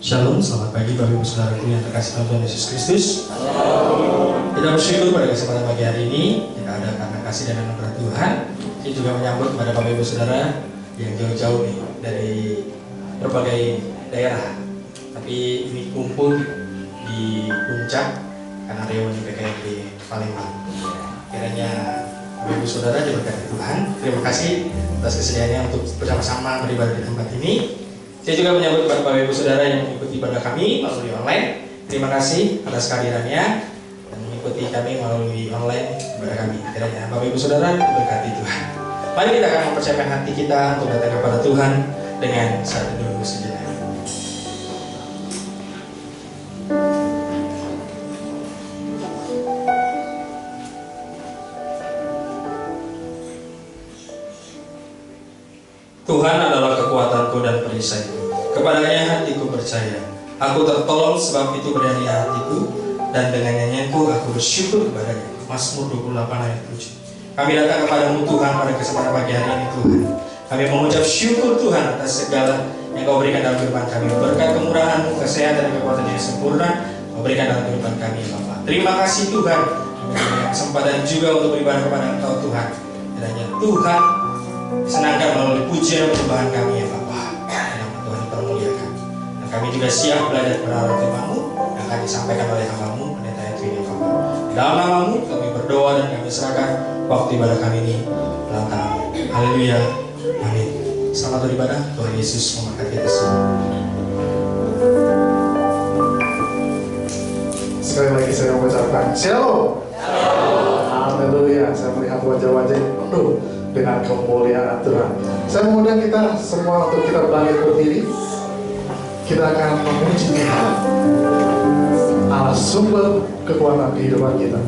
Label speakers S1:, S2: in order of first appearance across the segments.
S1: Shalom, selamat pagi Bapak Ibu Saudaraku yang terkasih Tuhan Yesus Kristus. Kita bersyukur pada kesempatan pagi hari ini. Kita ada karena kasih dan anugerah Tuhan. Kita juga menyambut kepada Bapak Ibu Saudara yang jauh-jauh nih dari berbagai daerah. Tapi ini kumpul di puncak karena reuni PKMP Palembang. Kiranya Bapak Ibu Saudara diberkati Tuhan. Terima kasih atas kesediaannya untuk bersama-sama beribadah di tempat ini. Saya juga menyambut kepada Bapak Ibu Saudara yang mengikuti ibadah kami melalui online. Terima kasih atas kehadirannya dan mengikuti kami melalui online ibadah kami. Kiranya Bapak Ibu Saudara diberkati Tuhan. Mari kita akan mempersiapkan hati kita untuk datang kepada Tuhan dengan satu dulu sejenak. Tuhan adalah kekuatanku dan perisaiku. Kepadanya hatiku percaya. Aku tertolong sebab itu berani hatiku, dan dengan nyanyianku aku bersyukur kepadanya. Mazmur 28 ayat 7. Kami datang kepadamu Tuhan pada kesempatan pagi hari ini Tuhan. Kami mengucap syukur Tuhan atas segala yang Kau berikan dalam kehidupan kami. Berkat kemurahan-Mu, kesehatan dan kekuatan yang sempurna Kau berikan dalam kehidupan kami Bapa. Terima kasih Tuhan. Kami kesempatan juga untuk beribadah kepada Engkau Tuhan. Kiranya Tuhan senangkan melalui pujian perubahan kami ya Bapa. Nama Tuhan dipermuliakan. Dan kami juga siap belajar kebenaran firman-Mu yang akan disampaikan oleh hamba-Mu Pendeta Edwin ya Bapa. Di dalam nama-Mu kami berdoa dan kami serahkan waktu ibadah kami ini dalam tangan-Mu. Haleluya. Amin. Selamat beribadah. Tuhan Yesus memberkati kita semua.
S2: Sekali lagi saya mengucapkan Shalom. Haleluya. Saya melihat wajah-wajah yang penuh dengan kemuliaan Tuhan. Saya mengundang kita semua untuk kita bangkit berdiri. Kita akan memuji Tuhan, Allah sumber kekuatan kehidupan kita.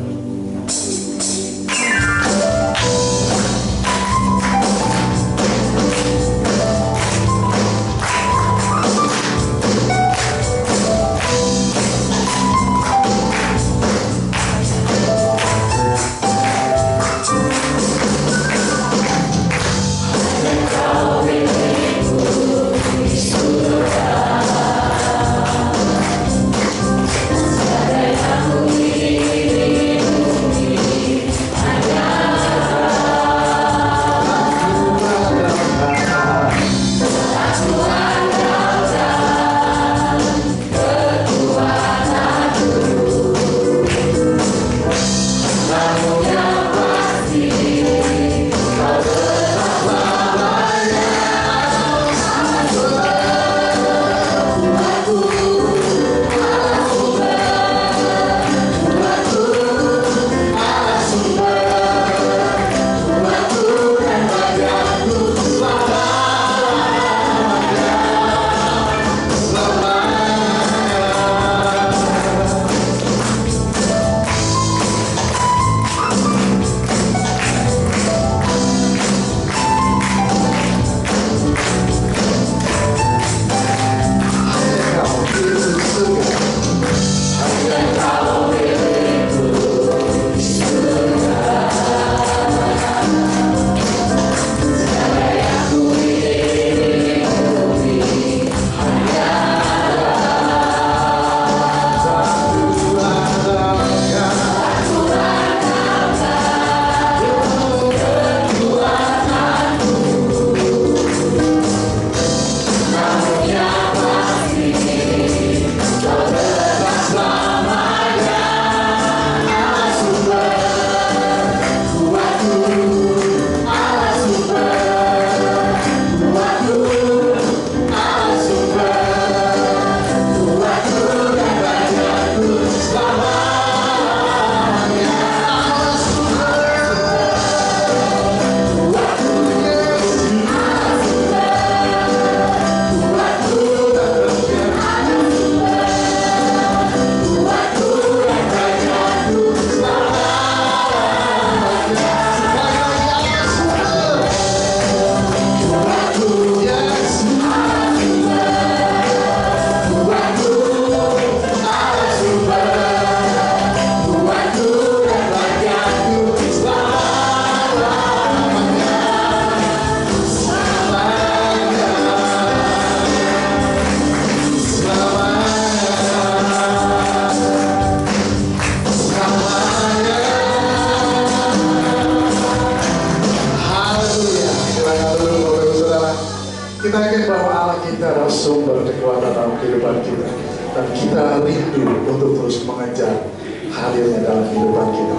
S2: Allah kita adalah sumber kekuatan dalam kehidupan kita, dan kita rindu untuk terus mengejar hadirnya dalam kehidupan kita.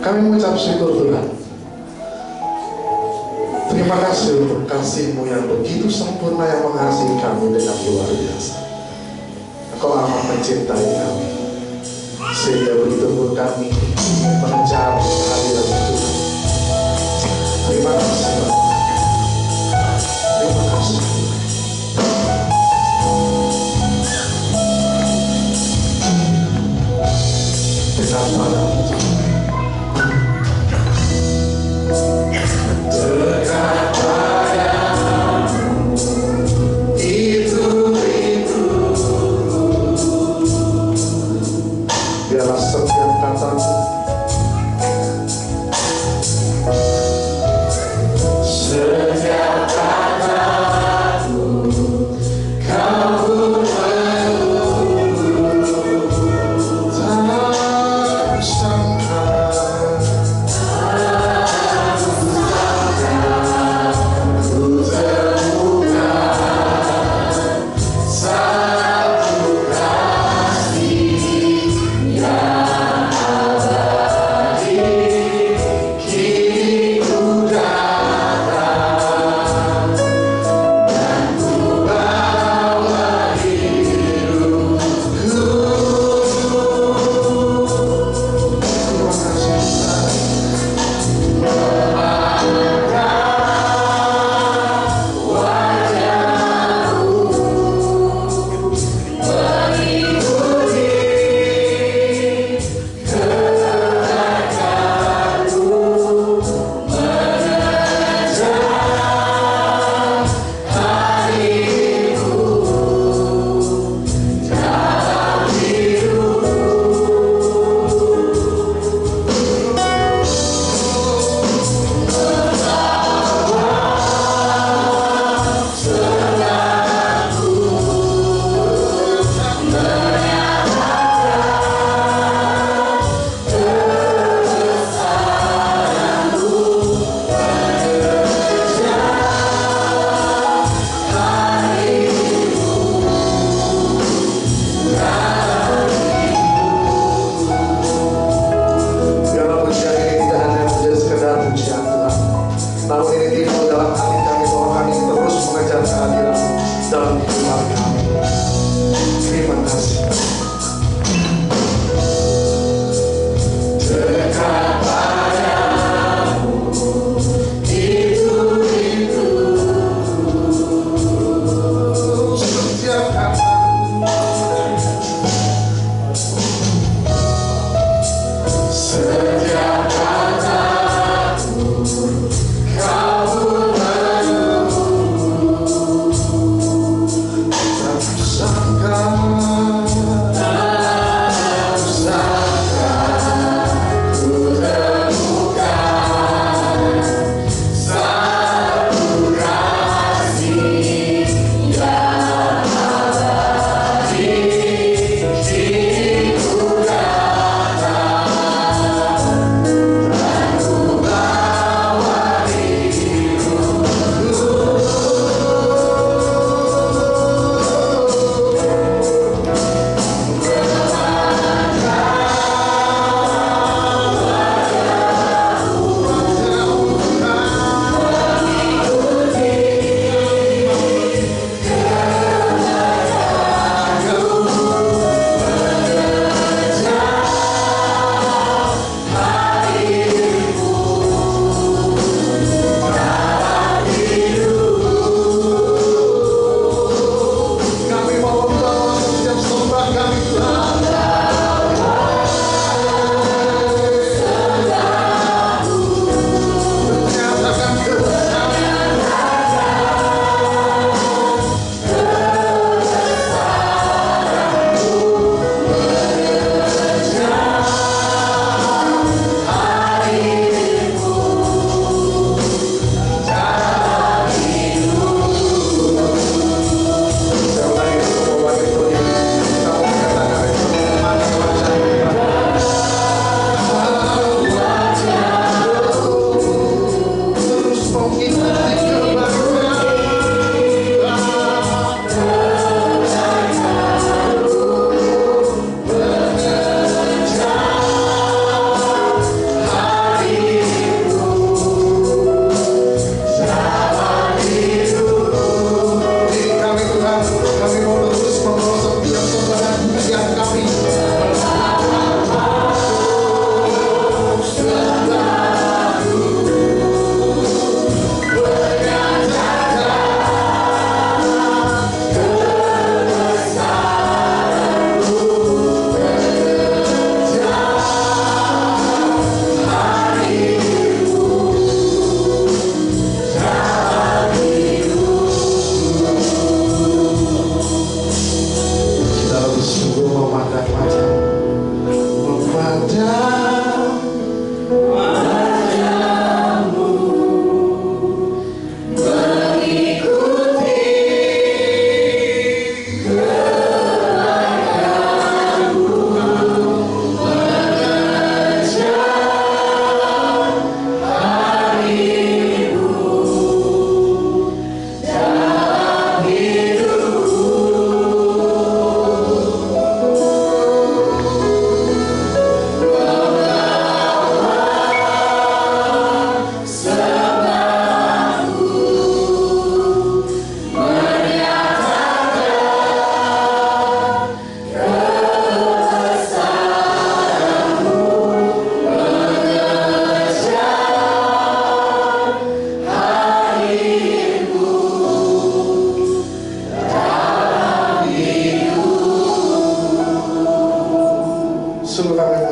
S2: Kami mengucap syukur Tuhan. Terima kasih untuk kasih-Mu yang begitu sempurna yang mengasihi kami dengan luar biasa. Engkau amat mencintai kami, sehingga begitu pun kami mengejar hadirat Tuhan. Terima kasih Bapak. Terima kasih. Dekat padamu Tuhan. Dekat padamu itu biarlah setiap katamu, setiap katamu kau tak sangka. Sangka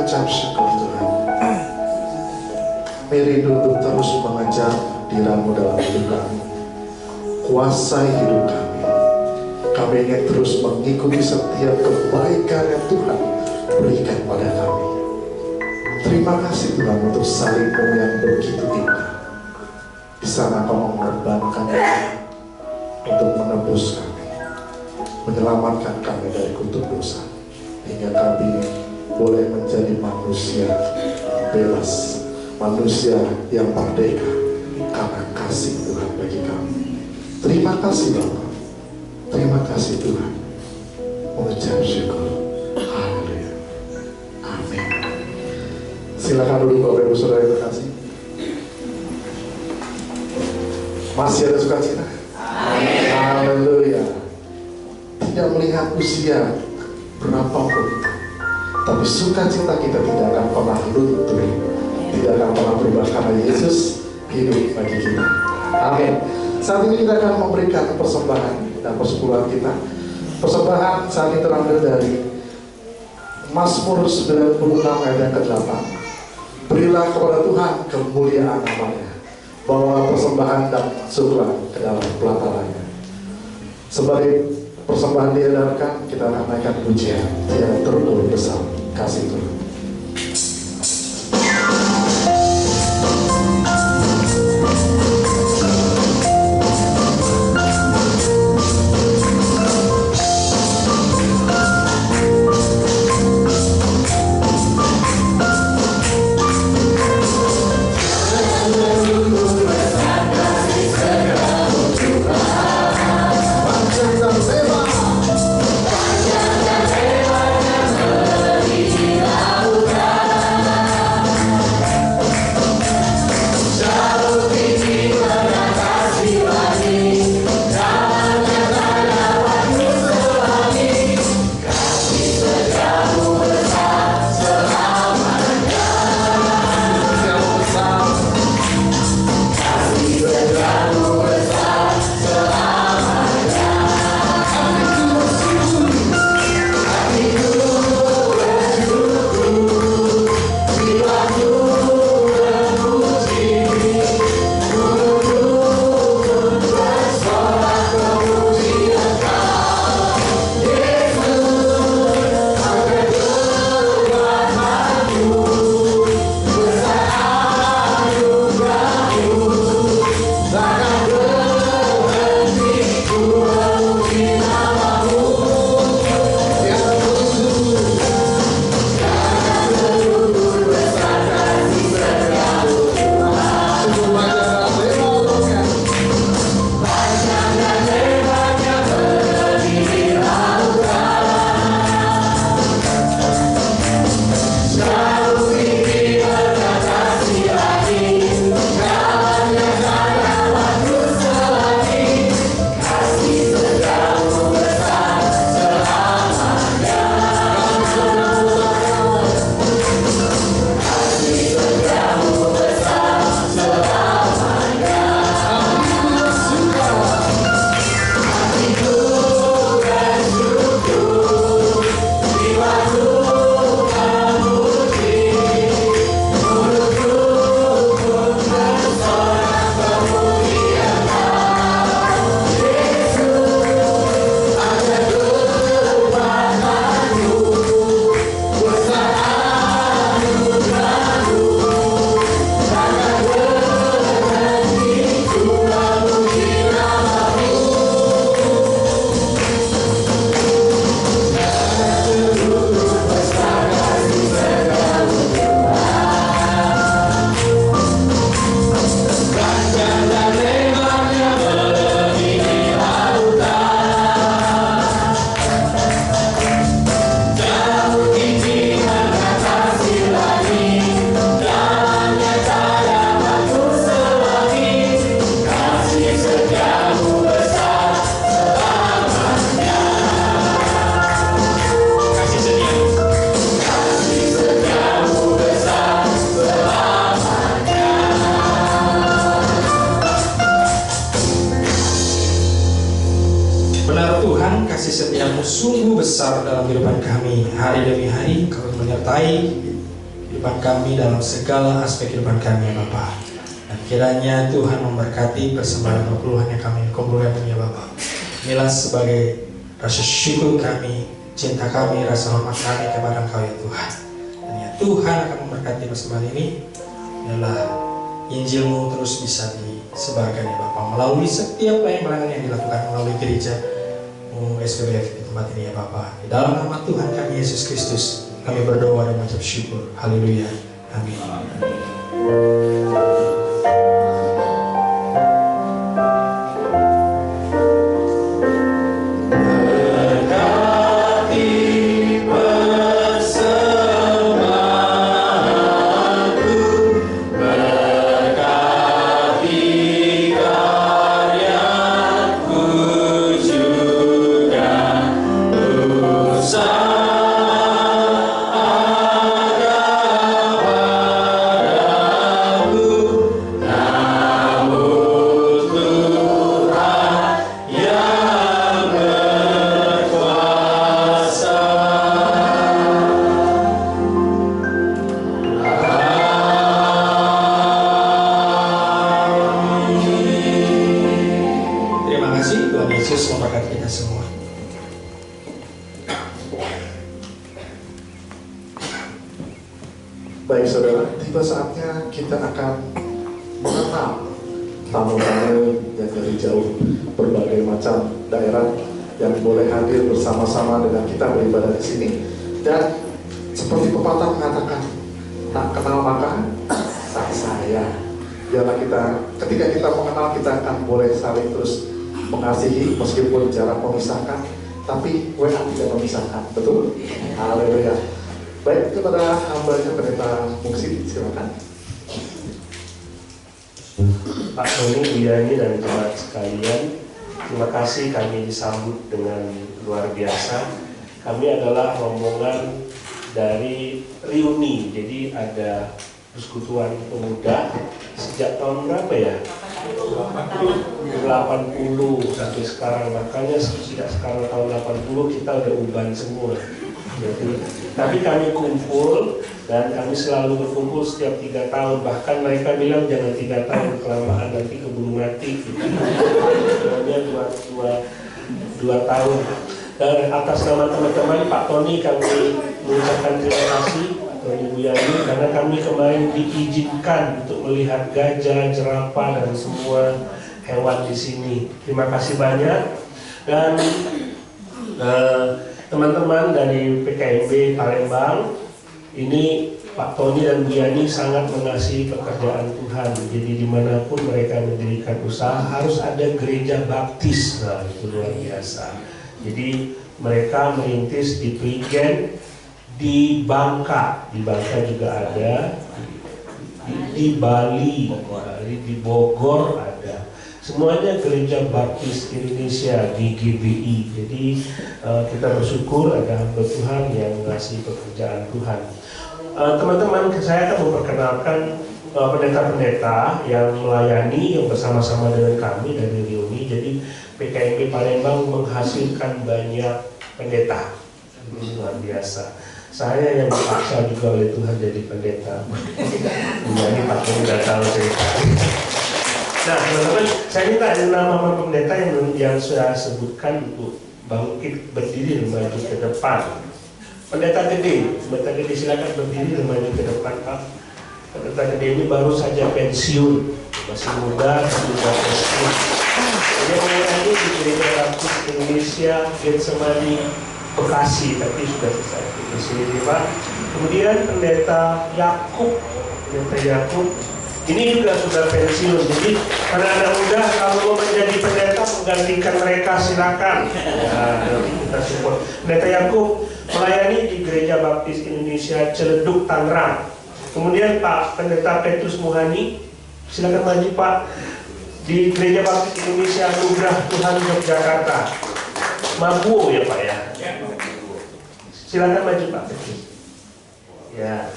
S2: mengucap syukur Tuhan. Merindu untuk terus mengejar dirimu dalam hidup kami. Kuasai hidup kami. Kami ingin terus mengikuti setiap kebaikan yang Tuhan berikan pada kami. Terima kasih Tuhan untuk salib-Mu yang begitu indah. Di sana Kau mengorbankan kami untuk menebus kami, menyelamatkan kami dari kutuk dosa, hingga kami boleh menjadi manusia bebas, manusia yang merdeka karena kasih Tuhan bagi kami. Terima kasih Bapa, terima kasih Tuhan. Mengucap syukur. Haleluya. Amin. Silakan duduk Bapak Ibu Saudara yang terkasih. Masih ada sukacita? Amin. Haleluya. Tidak melihat usia berapapun, tapi sukacita kita tidak akan pernah luntur, tidak akan pernah berubah karena Yesus hidup bagi kita. Amin. Saat ini kita akan memberikan persembahan dan persepuluhan kita. Persembahan saat ini terambil dari Mazmur 96 ayat yang ke-8. Berilah kepada Tuhan kemuliaan namanya, bawa persembahan dan syukur ke dalam pelatarannya. Sebagai persembahan diedarkan, kita akan naikkan pujian yang terukur besar kasih Tuhan.
S1: Kasih setiamu sungguh besar dalam kehidupan kami. Hari demi hari Kau menyertai kehidupan kami, dalam segala aspek kehidupan kami ya Bapa. Dan kiranya Tuhan memberkati persembahan 20-an yang kami kumpulkan ini ya Bapa. Inilah sebagai rasa syukur kami, cinta kami, rasa hormat kami kepada Engkau ya Tuhan. Dan ya Tuhan akan memberkati persembahan ini. Inilah Injil-Mu terus bisa disebarkan ya Bapa, melalui setiap pelayanan yang dilakukan melalui gereja SPBF di tempat ini ya Bapa. Di dalam nama Tuhan kami Yesus Kristus kami berdoa dan mengucap syukur. Haleluya. Amin.
S2: Baik saudara, tiba saatnya kita akan mengenal tamu-tamu yang dari jauh, berbagai macam daerah yang boleh hadir bersama-sama dengan kita beribadah di sini. Dan seperti pepatah mengatakan, tak kenal maka tak sayang. Biarlah ketika kita mengenal, kita akan boleh saling terus mengasihi meskipun jarak memisahkan, tapi WA tidak memisahkan, betul? Haleluya. Baik, kepada hambanya Pendeta Mungsi, silakan.
S3: Pak Tony, Bu Yani, dan jemaat sekalian, terima kasih kami disambut dengan luar biasa. Kami adalah rombongan dari Riuni, jadi ada persekutuan pemuda sejak tahun berapa ya? 80 sampai sekarang, makanya sejak sekarang tahun 80 kita udah uban semua. Jadi, tapi kami kumpul dan kami selalu berkumpul setiap 3 tahun. Bahkan mereka bilang jangan 3 tahun, kelamaan nanti keburu mati. Sebenarnya 2 tahun. Dan atas nama teman-teman Pak Tony kami mengucapkan terima kasih Pak Tony Bu Yani, karena kami kemarin diizinkan untuk melihat gajah, jerapah dan semua hewan di sini. Terima kasih banyak. Dan teman-teman dari PKMB Palembang, ini Pak Tony dan Bu Yani sangat mengasihi pekerjaan Tuhan. Jadi dimanapun mereka mendirikan usaha harus ada gereja baptis. Nah, itu luar biasa. Jadi mereka merintis di Prigen, di Bangka juga ada, di Bali, di Bogor ada. Semuanya gereja baptis Indonesia di GBI. Jadi kita bersyukur ada hamba Tuhan yang mengasihi pekerjaan Tuhan. Teman-teman, saya akan memperkenalkan pendeta-pendeta yang melayani yang bersama-sama dengan kami dari Riuni. Jadi PKMB Palembang menghasilkan banyak pendeta, luar biasa. Saya yang dipaksa juga oleh Tuhan jadi pendeta. Jadi Pak Tony sudah tahu cerita. Nah, teman-teman, saya minta nama pendeta yang saya sebutkan untuk bangkit berdiri dan maju ke depan. Pendeta Gede silakan berdiri dan maju ke depan, Pak. Pendeta Gede ini baru saja pensiun, masih muda, sudah pensiun. Dia melayani di Gereja Baptis Indonesia Getsemani Bekasi, tapi sudah selesai di sini, Pak. Kemudian pendeta Yakub ini juga sudah pensiun. Jadi anak-anak muda kalau mau menjadi pendeta menggantikan mereka silakan. Ya, kita support. Pendeta Yakub melayani di Gereja Baptis Indonesia Ciledug, Tangerang. Kemudian Pak Pendeta Petrus Muhani, silakan maju Pak, di Gereja Baptis Indonesia Anugerah Tuhan Yogyakarta. Mabuo ya Pak ya. Silakan maju Pak Petrus. Ya.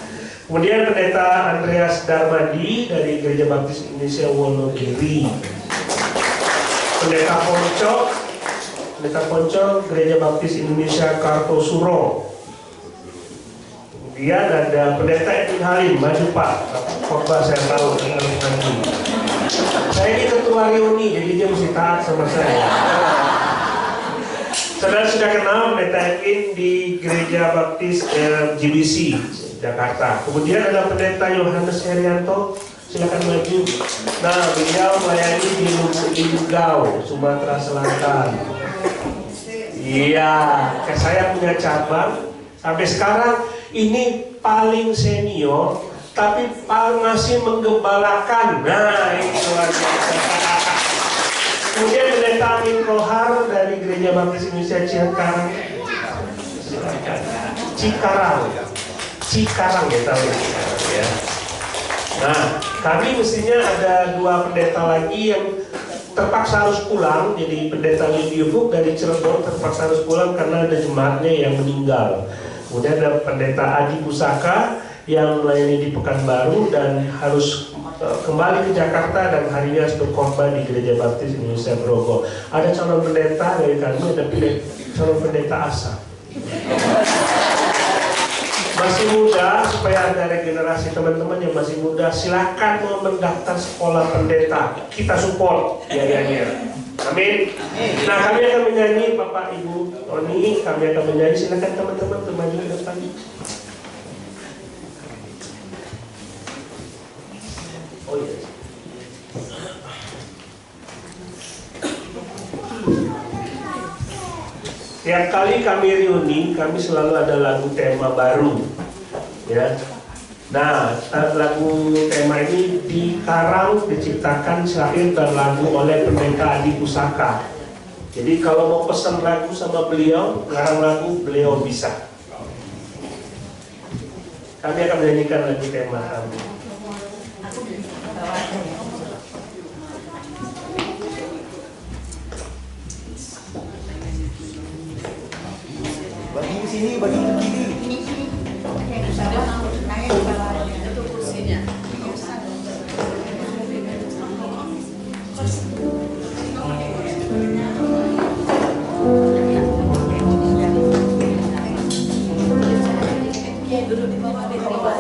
S3: Kemudian Pendeta Andreas Darmadi dari Gereja Baptis Indonesia Wonogiri. Pendeta Ponco Gereja Baptis Indonesia Kartosuro. Kemudian ada pendeta Edwin Halim, maju Pak. Khotbah saya tahu harus maju. Saya ini ketua reuni, jadi dia mesti taat sama saya. Saudara sudah kenal pendeta Edwin di Gereja Baptis GBC Jakarta. Kemudian ada pendeta Yohanes Herianto, silakan maju. Nah, beliau melayani di Lugau, Sumatera Selatan. Iya, saya punya cabang. Sampai sekarang ini paling senior, tapi masih menggembalakan. Nah, ini luar biasa. Kemudian pendeta Amin Rohar dari Gereja Baptis Indonesia Cikarang ya tahu ya. Nah, kami mestinya ada 2 pendeta lagi yang terpaksa harus pulang. Jadi pendeta Lidiufuk dari Cirebon terpaksa harus pulang karena ada jemaatnya yang meninggal. Kemudian ada pendeta Adi Pusaka yang melayani di Pekanbaru dan harus kembali ke Jakarta dan hari ini harus berkorban di Gereja Baptis Indonesia Grogol. Ada calon pendeta dari kami, ada calon pendeta Asa. Masih muda, supaya ada regenerasi teman-teman yang masih muda, silakan mau mendaftar sekolah pendeta. Kita support biayanya. Amin. Nah, kami akan menyanyi, Bapak Ibu Tony, kami akan menyanyi. Silakan teman-teman maju ke depan. Oh iya. Tiap kali kami reuni, kami selalu ada lagu tema baru, ya. Nah, lagu tema ini dikarang, diciptakan, syair dan lagu oleh pendeta Adi Pusaka. Jadi kalau mau pesan lagu sama beliau, ngarang lagu, beliau bisa. Kami akan menyanyikan lagu tema kami.
S4: Bagi ke sini, bagi ke kiri.
S5: Itu kursinya. Duduk di bawah di bawah.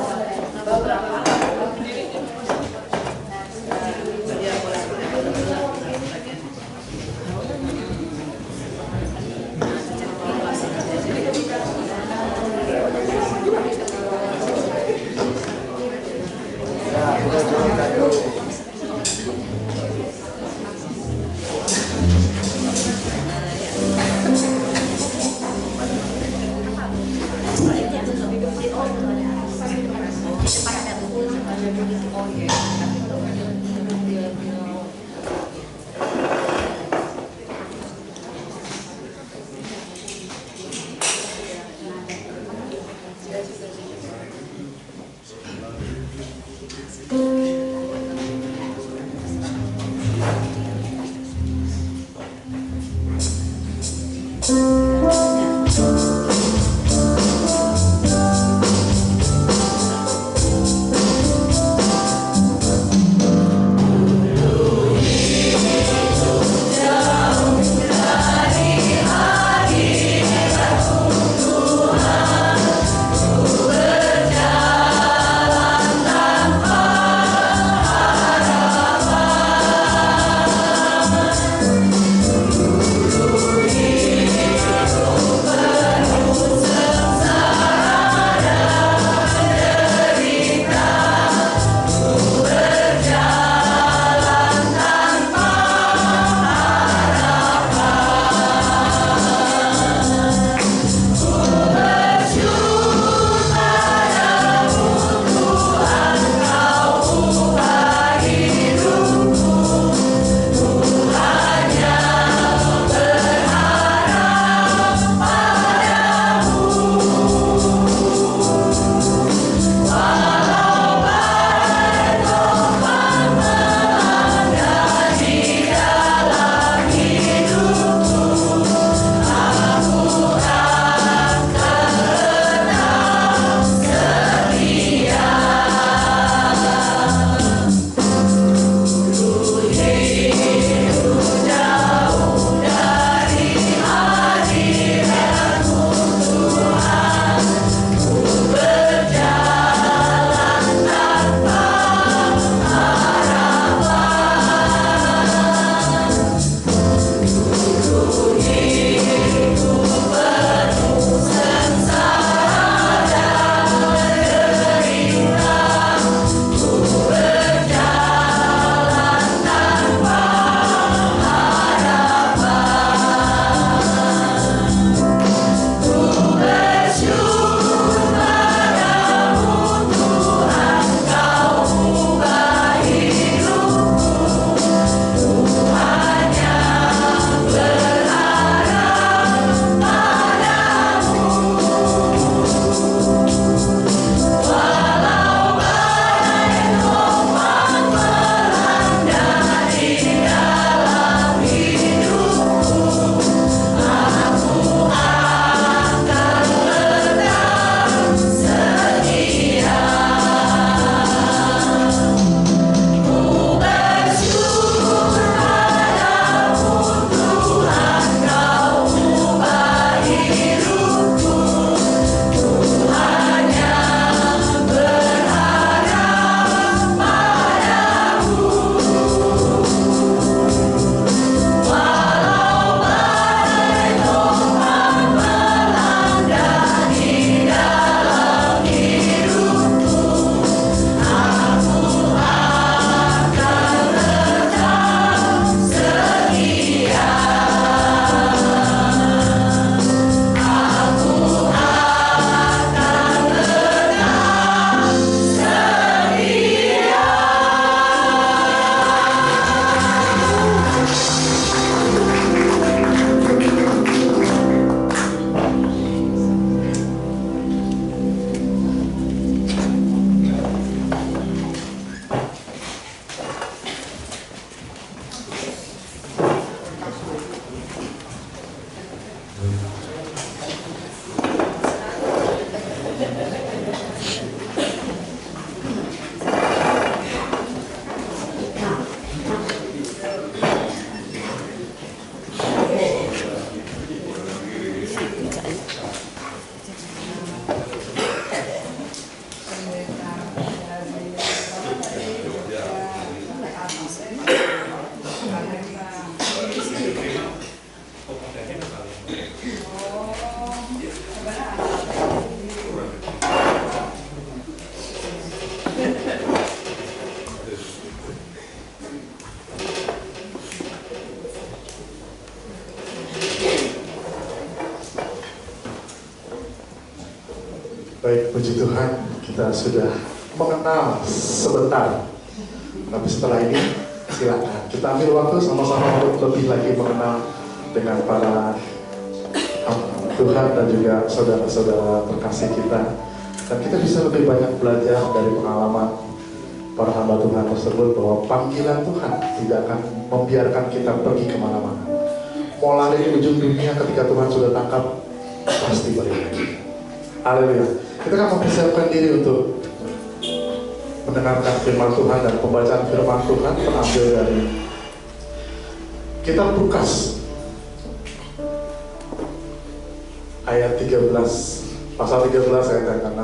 S2: Baik, puji Tuhan, kita sudah mengenal sebentar. Tapi setelah ini, silakan kita ambil waktu sama-sama untuk lebih lagi mengenal dengan para Tuhan dan juga saudara-saudara terkasih kita. Dan kita bisa lebih banyak belajar dari pengalaman para hamba Tuhan tersebut bahwa panggilan Tuhan tidak akan membiarkan kita pergi kemana-mana. Mau lari di ujung dunia ketika Tuhan sudah tangkap, pasti balik lagi. Haleluya. Kita akan mempersiapkan diri untuk mendengarkan firman Tuhan, dan pembacaan firman Tuhan terambil dari kitab Lukas ayat 13, pasal 13 ayat yang ke-6.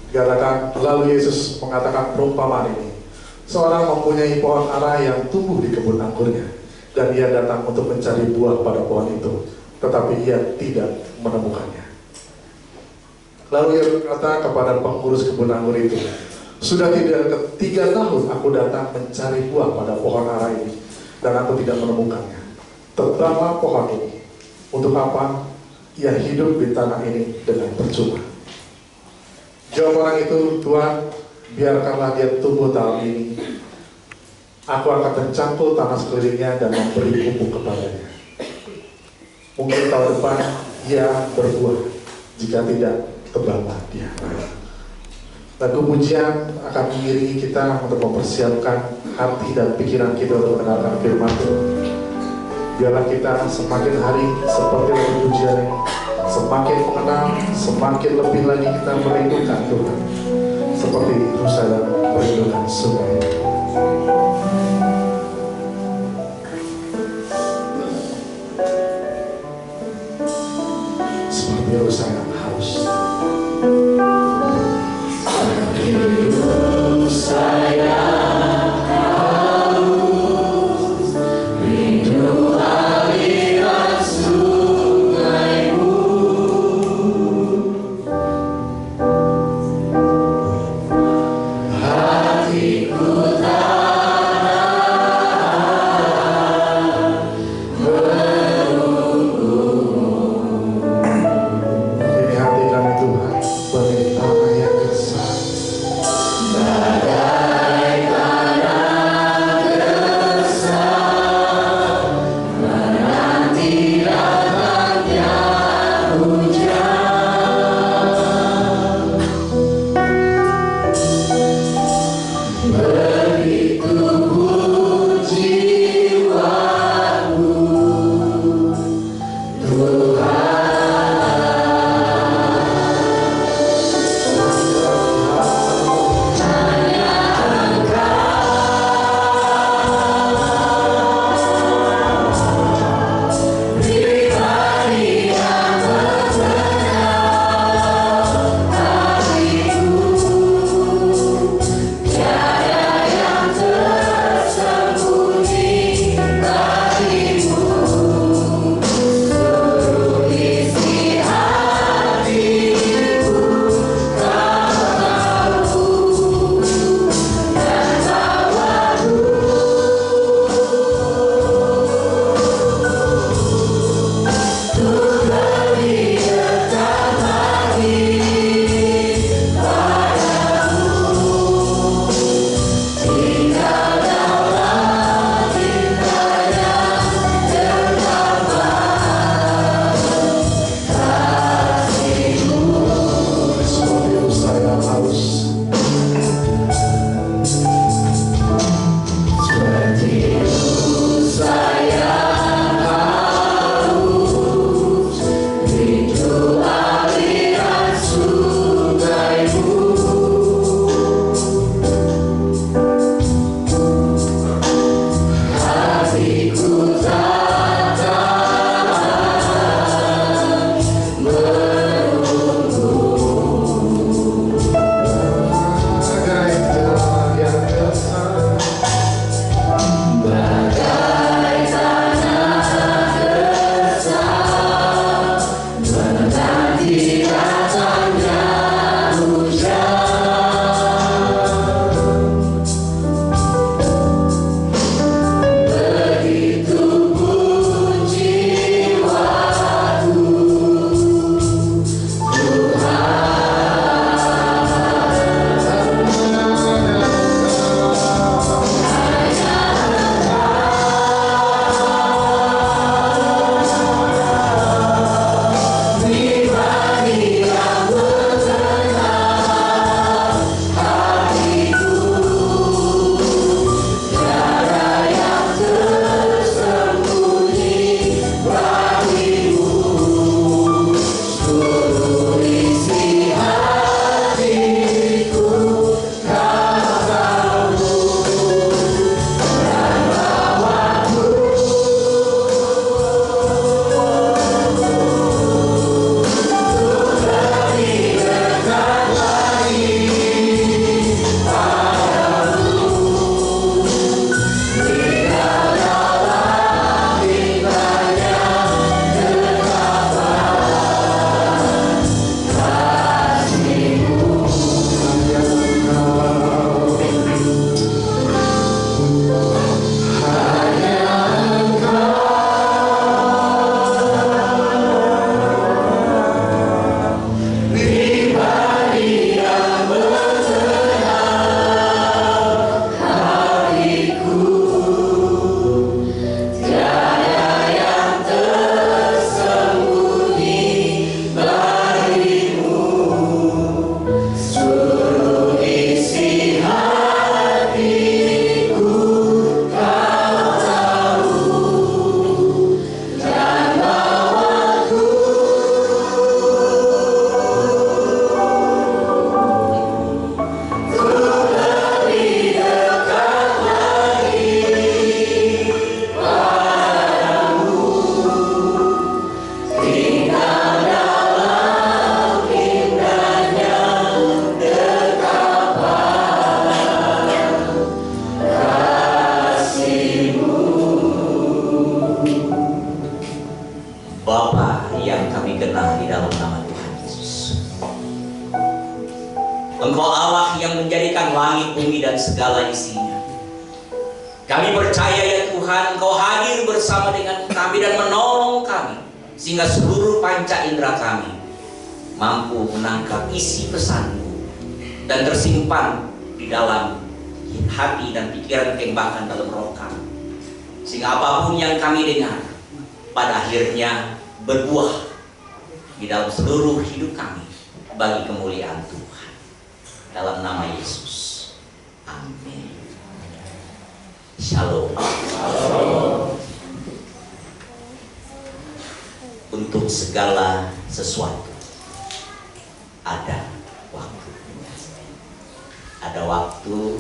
S2: Dikatakan, lalu Yesus mengatakan perumpamaan ini. Seorang mempunyai pohon ara yang tumbuh di kebun anggurnya, dan ia datang untuk mencari buah pada pohon itu, tetapi ia tidak menemukannya. Lalu ia berkata kepada pengurus kebun anggur itu, sudah tidak 3 tahun aku datang mencari buah pada pohon ara ini, dan aku tidak menemukannya. Tebanglah pohon ini. Untuk apa ia hidup di tanah ini dengan percuma? Jawab orang itu, Tuhan, biarkanlah dia tumbuh tahun ini. Aku akan mencangkul tanah sekelilingnya dan memberi pupuk kepadanya. Mungkin tahun depan ia berbuah, jika tidak, tebanglah dia. Lagu pujian akan mengiringi kita untuk mempersiapkan hati dan pikiran kita untuk mendengarkan firman Tuhan. Biarlah kita semakin hari seperti lagu pujian ini, semakin mengenal, semakin lebih lagi kita merindukan Tuhan, seperti rusa dan merindukan sungai. Seperti rusa yang haus. Hati kami
S4: genah di dalam nama Tuhan Yesus. Engkau Allah yang menjadikan langit, bumi, dan segala isinya. Kami percaya ya Tuhan, Engkau hadir bersama dengan kami dan menolong kami, sehingga seluruh panca indera kami mampu menangkap isi pesan-Mu dan tersimpan di dalam hati dan pikiran kami, bahkan dalam roh kami, sehingga apapun yang kami dengar pada akhirnya berbuah di dalam seluruh hidup kami bagi kemuliaan Tuhan. Dalam nama Yesus, amin. Shalom. Untuk segala sesuatu ada waktu. Ada waktu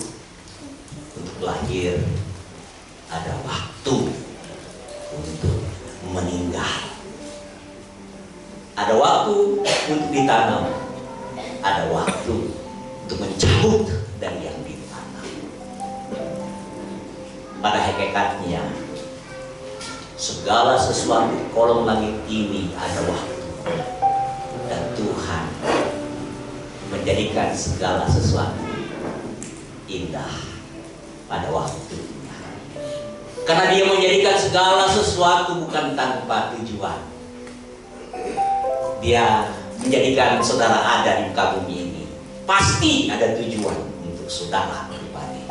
S4: untuk lahir, ada waktu untuk meninggal, ada waktu untuk ditanam, ada waktu untuk mencabut dari yang ditanam. Pada hakikatnya segala sesuatu di kolom langit ini ada waktu, dan Tuhan menjadikan segala sesuatu indah pada waktunya. Karena Dia menjadikan segala sesuatu bukan tanpa tujuan. Dia menjadikan saudara ada di muka bumi ini, pasti ada tujuan untuk saudara pribadi.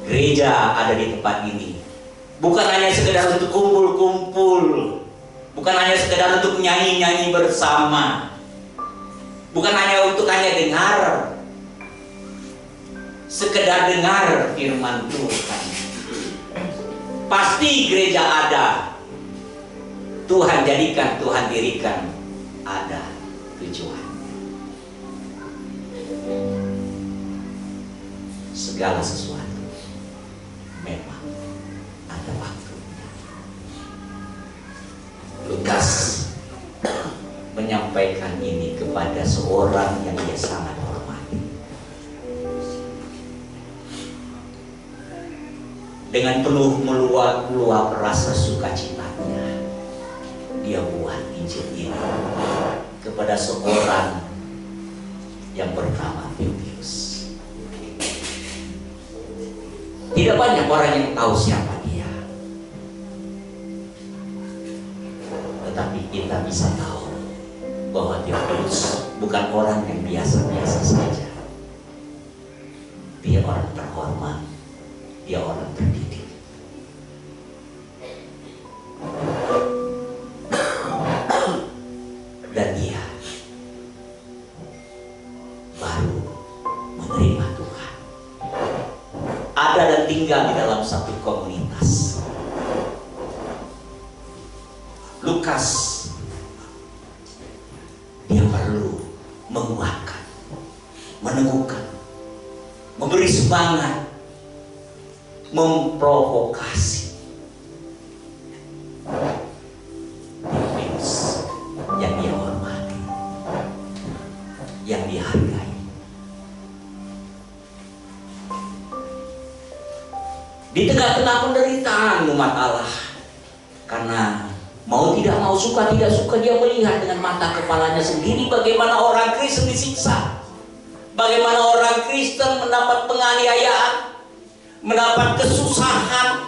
S4: Gereja ada di tempat ini bukan hanya sekedar untuk kumpul-kumpul, bukan hanya sekedar untuk nyanyi-nyanyi bersama, bukan hanya untuk dengar, sekedar dengar firman Tuhan. Pasti gereja ada, Tuhan jadikan, Tuhan dirikan ada tujuan. Segala sesuatu memang ada waktunya. Lukas menyampaikan ini kepada seorang yang dia sangat hormati. Dengan penuh meluap rasa sukacitanya, dia buat Injil ini kepada seorang yang bernama Theophilus. Tidak banyak orang yang tahu siapa dia, tetapi kita bisa tahu bahwa Theophilus bukan orang yang biasa-biasa saja. Dia orang terhormat, dia orang terdidik. Dan dia baru menerima Tuhan. Ada dan tinggal di dalam satu komunitas. Lukas, dia perlu menguatkan, meneguhkan, memberi semangat, memprovokasi Theophilus yang dia hormati, yang dihargai. Di tengah-tengah penderitaan umat Allah, karena mau tidak mau, suka tidak suka, dia melihat dengan mata kepalanya sendiri bagaimana orang Kristen disiksa, bagaimana orang Kristen mendapat penganiayaan, mendapat kesusahan.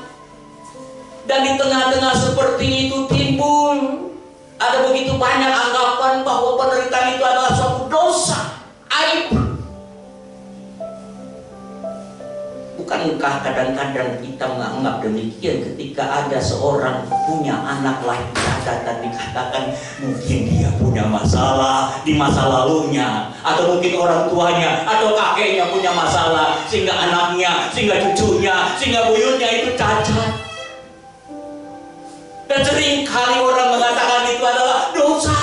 S4: Dan di tengah-tengah seperti itu timbul ada begitu banyak anggapan bahwa penderitaan itu adalah suatu dosa, aib. Bukankah kadang-kadang kita menganggap demikian ketika ada seorang punya anak lahir cacat dan dikatakan mungkin dia punya masalah di masa lalunya, atau mungkin orang tuanya atau kakeknya punya masalah sehingga anaknya, sehingga cucunya, sehingga buyutnya itu cacat. Dan sering kali orang mengatakan itu adalah dosa,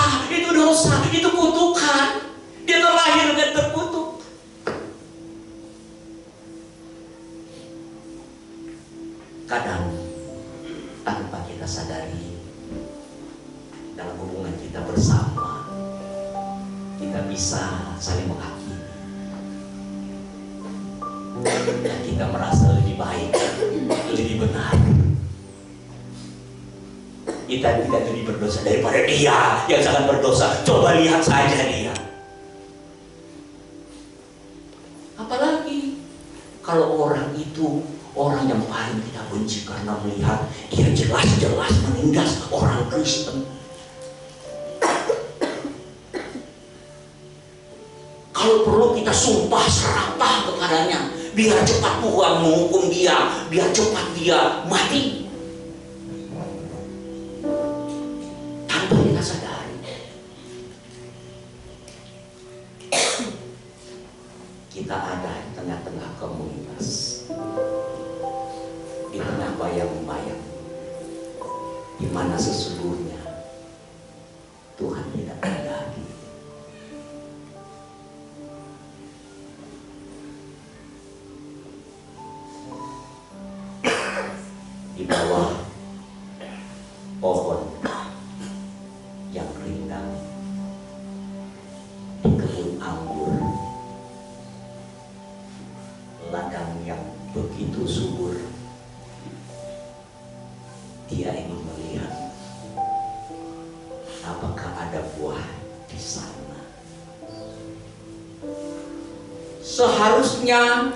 S4: itu kutukan. Dia terlahir dan terkutuk. Kadang tanpa kita sadari, dalam hubungan kita bersama, kita bisa saling menghakimi, dan kita merasa lebih baik, lebih benar. kita tidak lebih berdosa daripada dia yang sangat berdosa. Coba lihat saja dia. Apalagi kalau orang itu orang yang paling kita benci karena melihat dia jelas-jelas menindas orang Kristen. Kalau perlu kita sumpah serapah kepadanya, biar cepat Tuhan menghukum dia, biar cepat dia mati. Tanpa kita sadari, kita ada di tengah-tengah komunitas, di tengah bayang-bayang, di mana sesungguhnya Tuhan tidak ada. Di bawah pohon yang rindang, di kebun anggur, ladang yang begitu subur, dia ingin melihat apakah ada buah di sana. Seharusnya,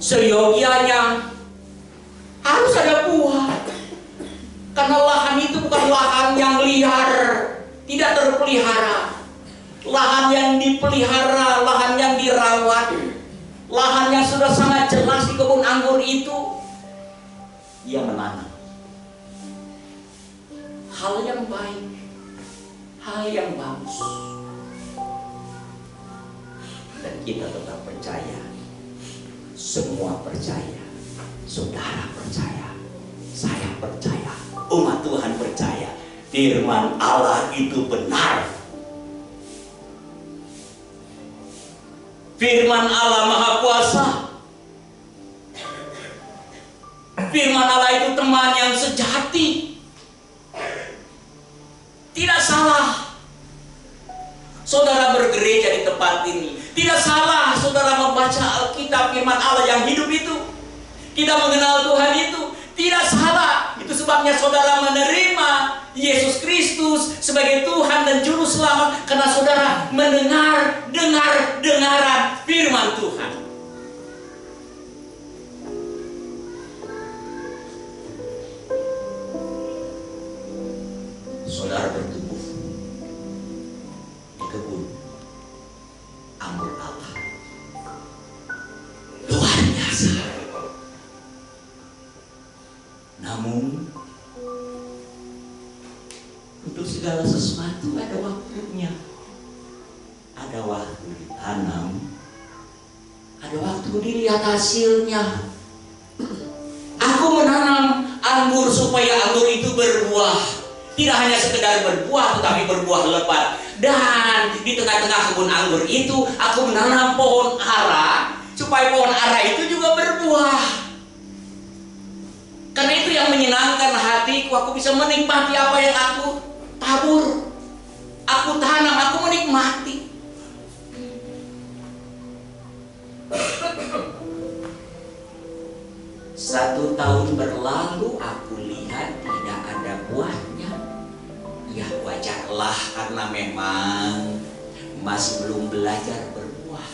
S4: seyogianya harus ada buah, karena lahan itu bukan lahan yang liar, tidak terpelihara. Lahan yang dipelihara, lahan yang dirawat, lahan yang sudah sangat jelas di kebun anggur itu, dia menanam hal yang baik, hal yang bagus, dan kita tetap percaya, semua percaya. Saudara percaya, saya percaya, umat Tuhan percaya, firman Allah itu benar. Firman Allah Maha Kuasa. Firman Allah itu teman yang sejati. Tidak salah saudara bergereja di tempat ini. Tidak salah saudara membaca Alkitab, firman Allah yang hidup itu. Kita mengenal Tuhan itu tidak salah. Itu sebabnya saudara menerima Yesus Kristus sebagai Tuhan dan Juru Selamat, karena saudara dengaran firman Tuhan. Saudara bertumbuh di kebun anggur Allah. Luar biasa. Namun untuk segala sesuatu ada waktunya. Ada waktu ditanam, ada waktu dilihat hasilnya. Aku menanam anggur supaya anggur itu berbuah. Tidak hanya sekedar berbuah, tetapi berbuah lebat. Dan di tengah-tengah kebun anggur itu aku menanam pohon ara, supaya pohon ara itu juga berbuah. Karena itu yang menyenangkan hatiku. Aku bisa menikmati apa yang aku tabur, aku tanam, aku menikmati. Satu tahun berlalu, aku lihat tidak ada buahnya. Ya wajarlah, karena memang masih belum belajar berbuah.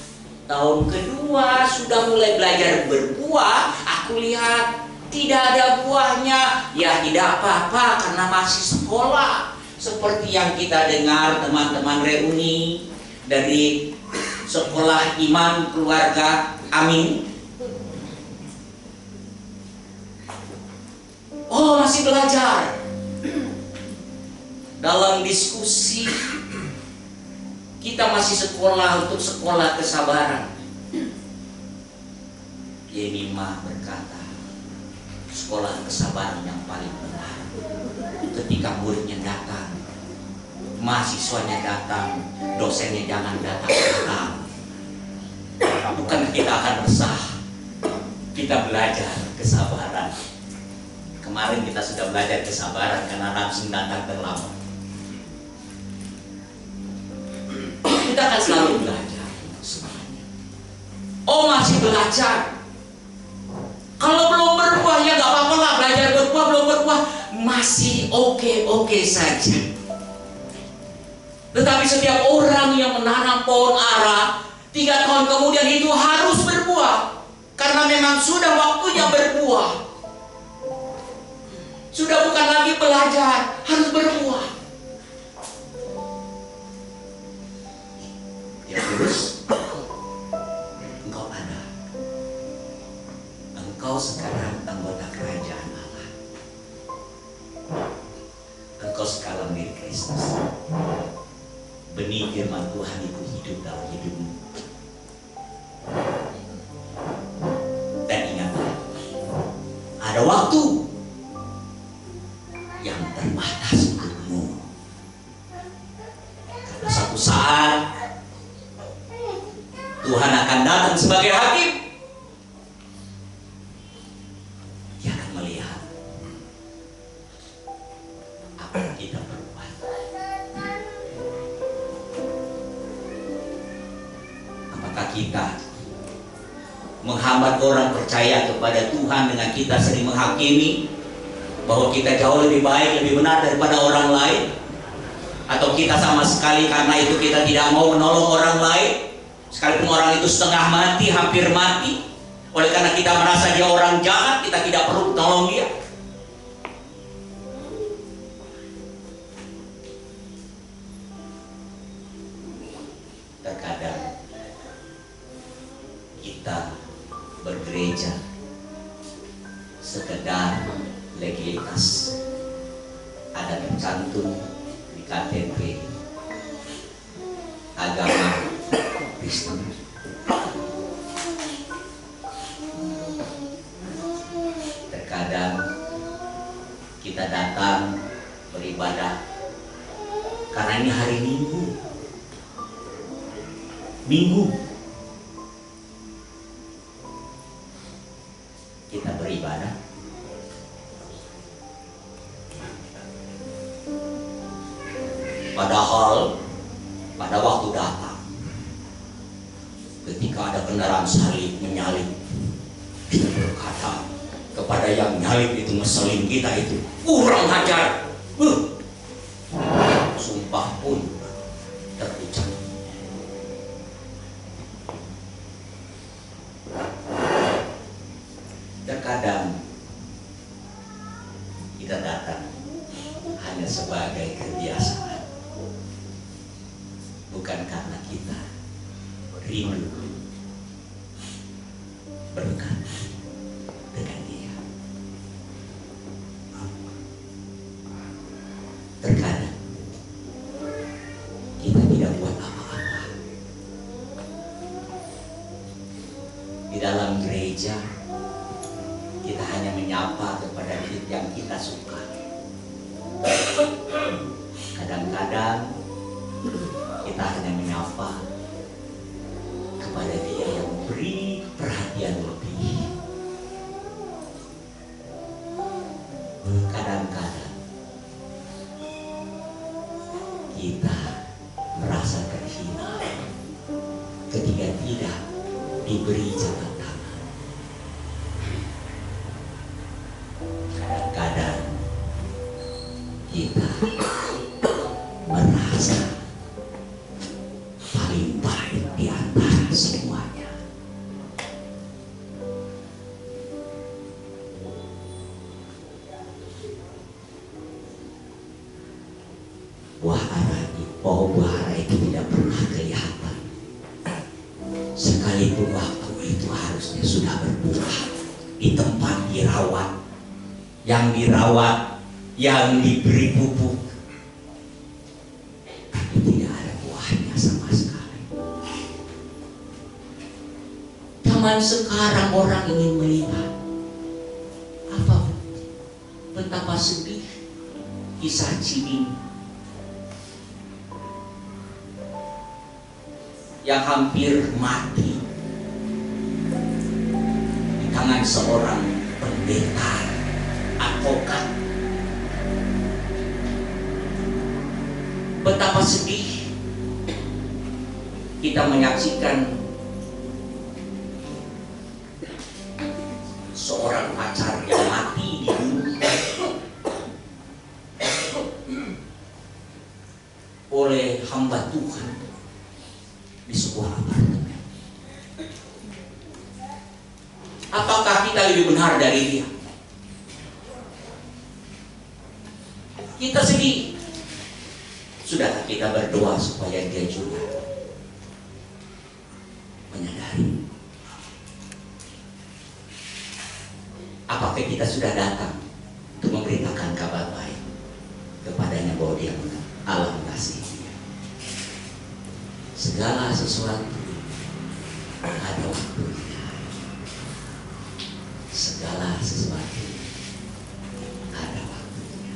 S4: Tahun kedua sudah mulai belajar berbuah, aku lihat tidak ada buahnya. Ya tidak apa-apa, karena masih sekolah. Seperti yang kita dengar teman-teman reuni dari sekolah iman keluarga Amin. Oh, masih belajar. Dalam diskusi, kita masih sekolah untuk sekolah kesabaran. Yenimah berkata, sekolah kesabaran yang paling benar ketika muridnya datang, mahasiswanya datang, dosennya jangan datang. Bukan kita akan resah, kita belajar kesabaran. Kemarin kita sudah belajar kesabaran karena langsung datang terlambat. Kita akan selalu belajar semuanya. Oh, masih belajar. Kalau belum berbuah ya nggak apa-apa lah, belajar berbuah belum berbuah. masih oke-oke saja. Tetapi setiap orang yang menanam pohon ara 3 tahun kemudian itu harus berbuah, karena memang sudah waktunya berbuah. Sudah bukan lagi belajar, harus berbuah. Ya terus, engkau ada. Engkau sekarang anggota kerajaan Allah. Engkau sekarang milik Kristus. Benih firman Tuhan itu hidup dalam hidupmu. Dan ingatlah, ada waktu yang terbatas untukmu. Karena suatu saat Tuhan akan datang sebagai hakim. Dia akan melihat apa yang kita perbuat. Apakah kita menghambat orang percaya kepada Tuhan dengan kita sering menghakimi bahwa kita jauh lebih baik, lebih benar daripada orang lain? Atau kita sama sekali karena itu kita tidak mau menolong orang lain, sekalipun orang itu setengah mati, hampir mati, oleh karena kita merasa dia orang jahat, kita tidak perlu menolong dia? Terkadang kita bergereja sekedar legalitas, ada tercantum di KTP agama Kristen. Terkadang kita datang beribadah karena ini hari Minggu kita beribadah. Padahal pada waktu datang, ketika ada kendaraan salib menyalip, kita berkata kepada yang nyalip itu, ngeselin kita itu, kurang ajar. Sumpah pun terucap. Terkadang kita datang hanya sebagai kebiasaan, bukan karena kita rindu berdekat dengan Dia. Terkadang kita tidak buat apa-apa di dalam gereja. Kita hanya menyapa kepada yang kita suka. Kadang-kadang kita hanya menyapa kepada dia yang beri perhatian lebih. Kadang-kadang kita merasa terhina ketika tidak diberi jabat tangan. Kadang-kadang kita merasa paling baik di antara semuanya. Buah ara itu tidak pernah kelihatan, sekalipun waktu itu harusnya sudah berbuah di tempat dirawat, yang dirawat, yang diberi pupuk, tapi tidak ada buahnya sama sekali. Zaman sekarang orang ingin melihat betapa sedih kisah Cibing yang hampir mati di tangan seorang pendeta advokat. Betapa sedih kita menyaksikan seorang pacar yang mati dibunuh oleh hamba Tuhan di sebuah apartemen. Apakah kita lebih benar dari dia? Kita sedih. Sudahkah kita berdoa supaya dia juga menyadari? Apakah kita sudah datang untuk memberitakan kabar baik kepadanya bahwa dia Allah mengasihi dia? Segala sesuatu ada waktunya. Segala sesuatu ada waktunya.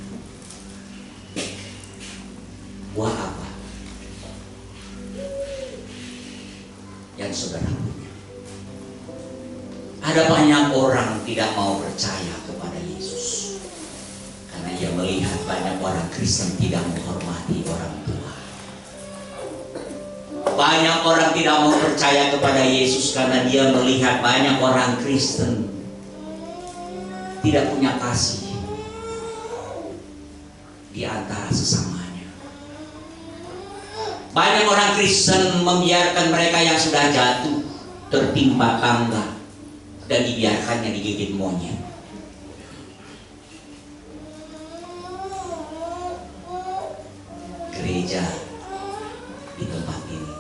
S4: Buah apa yang saudara punya? Ada banyak orang tidak mau percaya kepada Yesus karena ia melihat banyak orang Kristen tidak menghormati orang tua. Banyak orang tidak mau percaya kepada Yesus karena dia melihat banyak orang Kristen tidak punya kasih di antara sesamanya. Banyak orang Kristen membiarkan mereka yang sudah jatuh tertimpa tangga dan dibiarkannya digigit monyet. Gereja di tempat ini,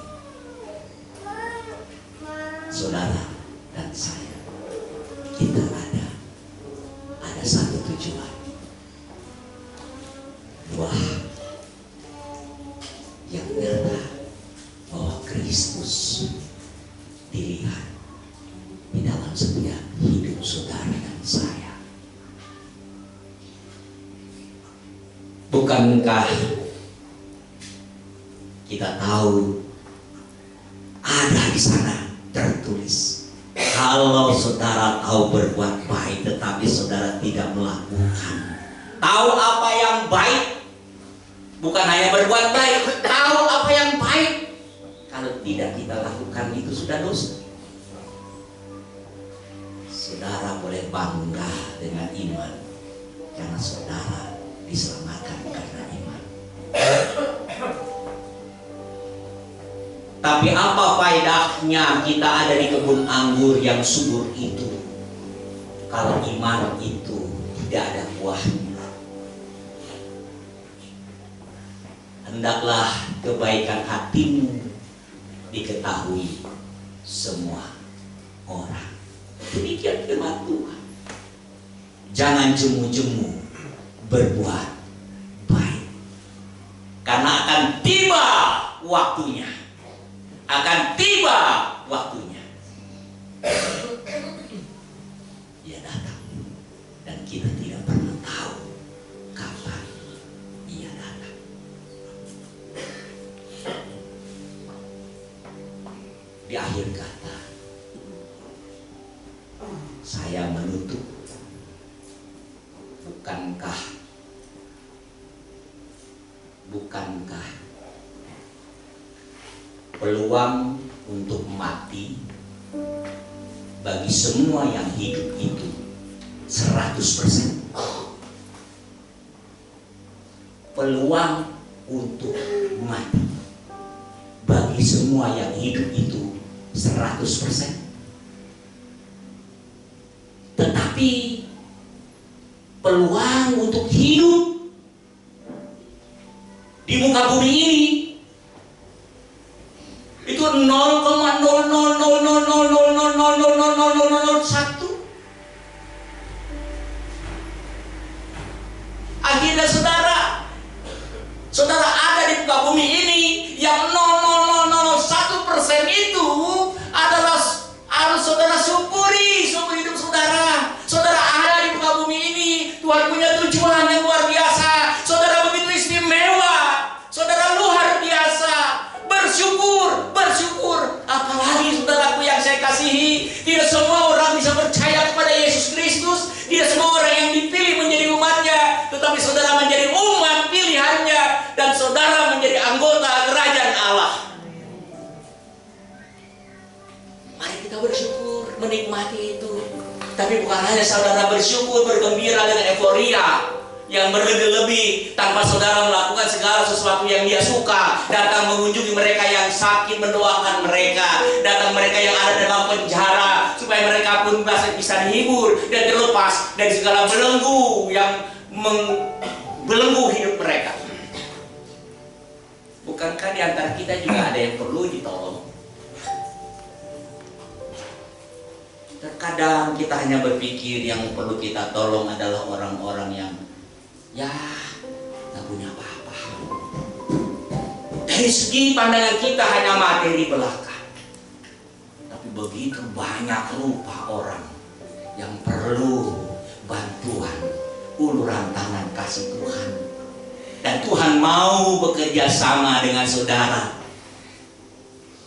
S4: saudara dan saya, kita ada satu tujuan. Wah, yang nyata bahwa Kristus dilihat di dalam setiap hidup saudara dan saya. Bukankah kita tahu ada di sana tertulis, kalau saudara tahu berbuat baik tetapi saudara tidak melakukan. Tahu apa yang baik, bukan hanya berbuat baik, tahu apa yang baik, kalau tidak kita lakukan itu sudah dosa. Saudara boleh bangga dengan iman karena saudara diselamatkan karena iman. Tapi apa faedahnya kita ada di kebun anggur yang subur itu kalau iman itu tidak ada buahnya? Hendaklah kebaikan hatimu diketahui semua orang. Demikian firman Tuhan. Jangan jemu-jemu berbuat baik, karena akan tiba waktunya. Akan tiba waktunya. Dia datang dan kita tidak pernah tahu kapan ia datang. Di akhir kata, saya menutup, bukankah peluang untuk mati bagi semua yang hidup itu 100%? Peluang untuk mati bagi semua yang hidup itu 100%. Tetapi peluang untuk hidup di muka bumi ini itu 0,00000000001. Akhirnya saudara ada di muka bumi ini yang 0,001% itu adalah harus saudara syukuri seumur hidup saudara. Saudara ada di muka bumi ini, Tuhan punya tujuan yang luar biasa. Saudara begitu istimewa, saudara luar biasa. Bersyukur. Apalagi saudaraku yang saya kasihi, tidak semua orang bisa percaya kepada Yesus Kristus. Tidak semua orang yang dipilih menjadi umatnya, tetapi saudara menjadi umat pilihannya dan saudara menjadi anggota kerajaan Allah. Mari kita bersyukur, menikmati itu. Tapi bukan hanya saudara bersyukur, bergembira dengan euforia yang berlebih-lebih tanpa saudara melakukan segala sesuatu yang dia suka, datang mengunjungi mereka yang sakit, mendoakan mereka, datang mereka yang ada dalam penjara, supaya mereka pun bisa dihibur dan terlepas dari segala belenggu yang membelenggu hidup mereka. Bukankah di antara kita juga ada yang perlu ditolong? Terkadang kita hanya berpikir yang perlu kita tolong adalah orang-orang yang nggak punya apa-apa. Dari segi pandangan kita hanya materi belaka. Tapi begitu banyak rupa orang yang perlu bantuan, uluran tangan kasih Tuhan. Dan Tuhan mau bekerja sama dengan saudara.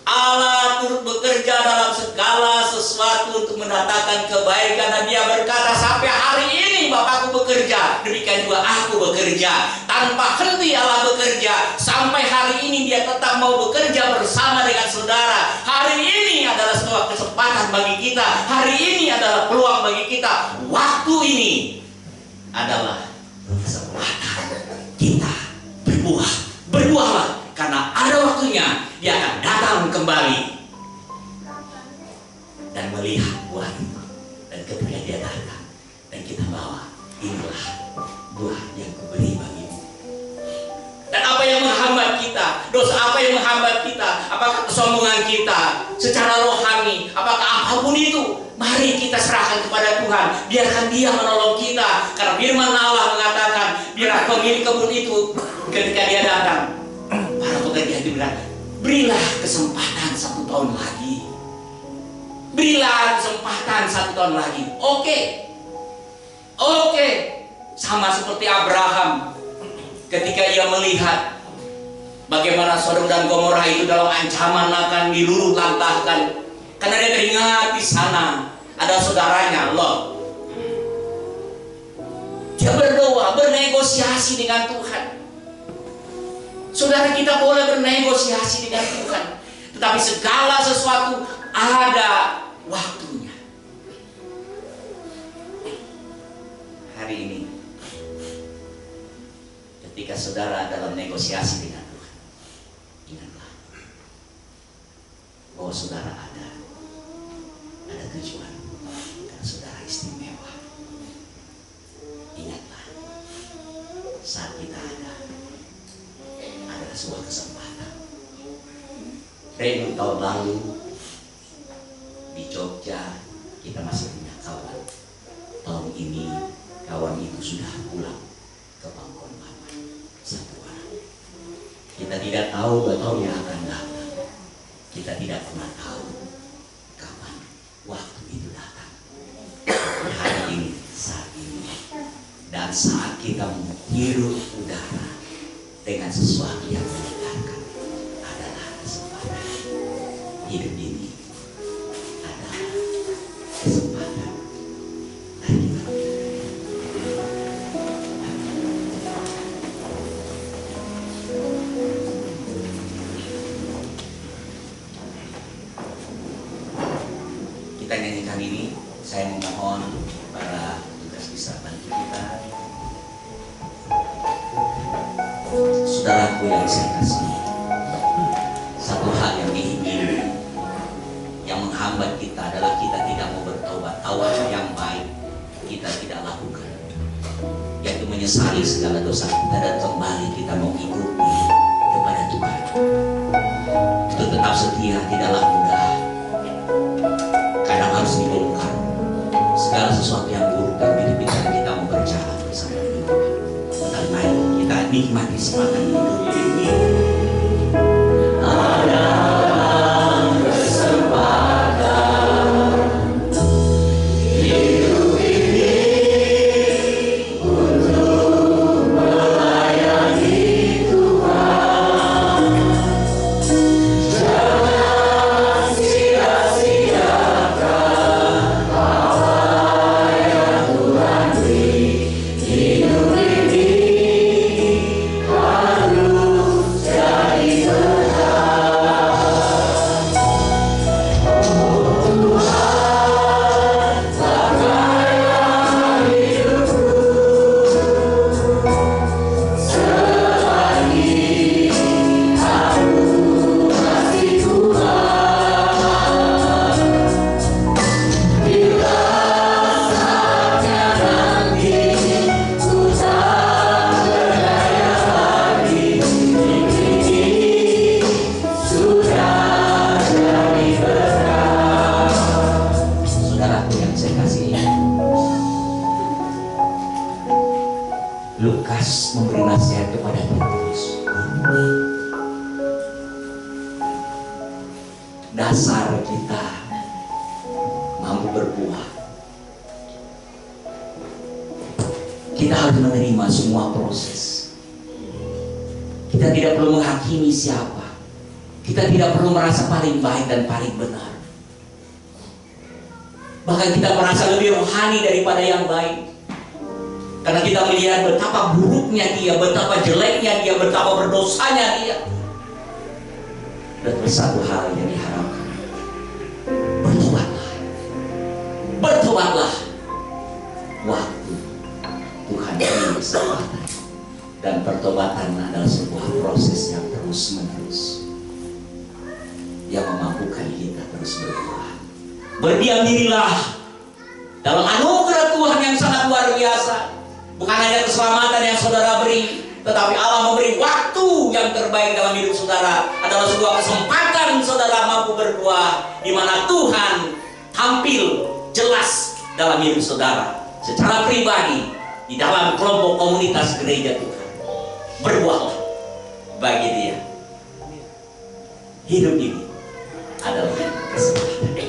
S4: Allah turut bekerja dalam segala sesuatu untuk mendatangkan kebaikan, dan Dia berkata, sampai hari ini Bapakku bekerja, demikian juga aku bekerja. Tanpa henti Allah bekerja. Sampai hari ini Dia tetap mau bekerja bersama dengan saudara. Hari ini adalah sebuah kesempatan bagi kita. Hari ini adalah peluang bagi kita. Waktu ini adalah kesempatan kita berbuah. Berbuahlah, karena ada waktunya Dia akan datang kembali dan melihat buah itu. Dan ketika Dia datang dan kita bawa, inilah buah yang kuberi bagimu. Dan apa yang menghambat kita? Dosa apa yang menghambat kita? Apakah kesombongan kita secara rohani? Apakah apapun itu? Mari kita serahkan kepada Tuhan. Biarkan Dia menolong kita. Karena firman Allah mengatakan, biarlah pemilik kebun itu ketika dia datang, para pekerja itu bilang, berilah kesempatan 1 tahun lagi. Berilah kesempatan 1 tahun lagi. Oke. Sama seperti Abraham ketika ia melihat bagaimana Sodom dan Gomora itu dalam ancaman akan diluluh lantahkan. Karena dia teringat di sana ada saudaranya Lot. Dia berdoa, bernegosiasi dengan Tuhan. Saudara, kita boleh bernegosiasi dengan Tuhan, tetapi segala sesuatu ada waktunya. Hari ini, ketika saudara dalam negosiasi dengan Tuhan, ingatlah bahwa saudara ada tujuan, karena saudara istimewa. Ingatlah, saat kita adalah sebuah kesempatan. Tahun lalu di Jogja kita masih punya kawan. Tahun ini kawan itu sudah pulang ke Bangkon Mama, 1 orang. Kita tidak tahu tahun yang akan datang. Kita tidak pernah tahu kapan waktu itu datang. Hari ini, saat ini, dan saat kita menghirup udara dengan sesuatu yang menyegarkan adalah kesempatan. Hidup ini adalah kesempatan. Kita nyanyikan ini. Saya memohon para petugas bisa bantu kita. Saudaraku yang saya kasih, satu hal yang diingini yang menghambat kita adalah kita tidak mau bertobat. Taubat yang baik kita tidak lakukan, yaitu menyesali segala dosa kita dan kembali kita mau ikuti kepada Tuhan. Itu tetap setia tidaklah mudah. Kadang harus dibongkar segala sesuatu yang buruk dalam hidup kita. Kita mau berjalan bersama Tuhan. Mari kita nikmati semangat hidup ini. Ada kesempatan hidup ini untuk melayani Tuhan. Jangan sia-siakan apa yang Tuhan beri. Hidup ini dasar kita mampu berbuah. Kita harus menerima semua proses. Kita tidak perlu menghakimi siapa. Kita tidak perlu merasa paling baik dan paling benar. Bahkan kita merasa lebih rohani daripada yang baik. Karena kita melihat betapa buruknya dia, betapa jeleknya dia, betapa berdosanya dia. Dan satu hal yang diharapkan, bertobatlah. Bertobatlah. Waktu Tuhan beri kesempatan. Dan pertobatan adalah sebuah proses yang terus menerus, yang memampukan kita terus berbuah. Berdiam dirilah dalam anugerah Tuhan yang sangat luar biasa. Bukan hanya keselamatan yang saudara beri, tetapi Allah memberi waktu yang terbaik dalam hidup saudara. Adalah sebuah kesempatan saudara mampu berbuah, di mana Tuhan tampil jelas dalam hidup saudara secara pribadi, di dalam kelompok komunitas gereja Tuhan. Berbuahlah bagi Dia. Hidup ini adalah kesempatan.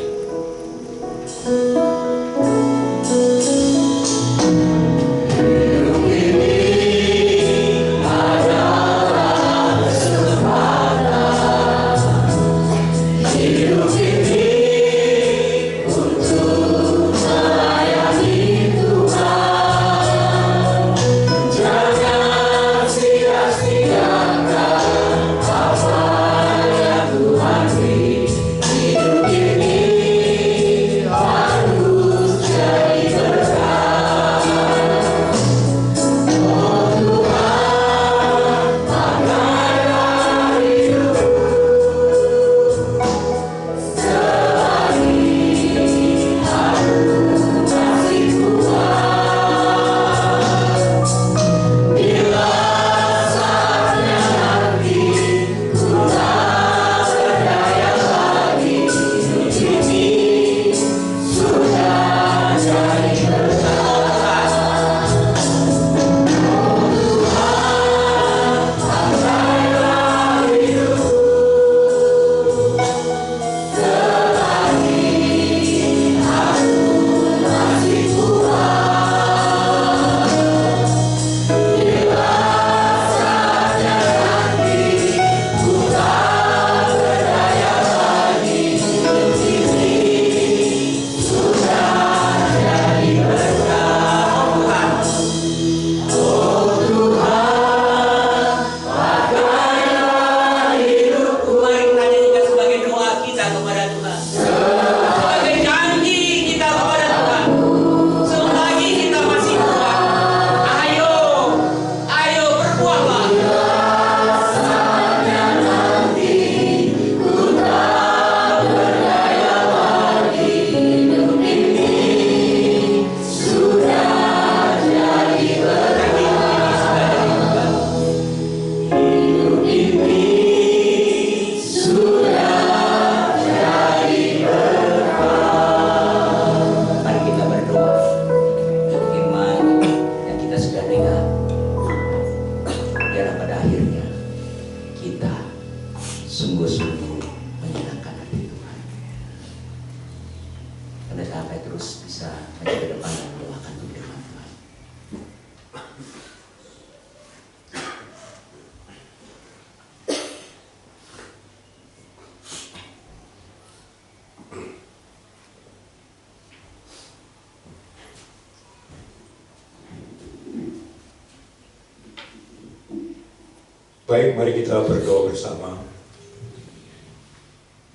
S6: Baik, mari kita berdoa bersama.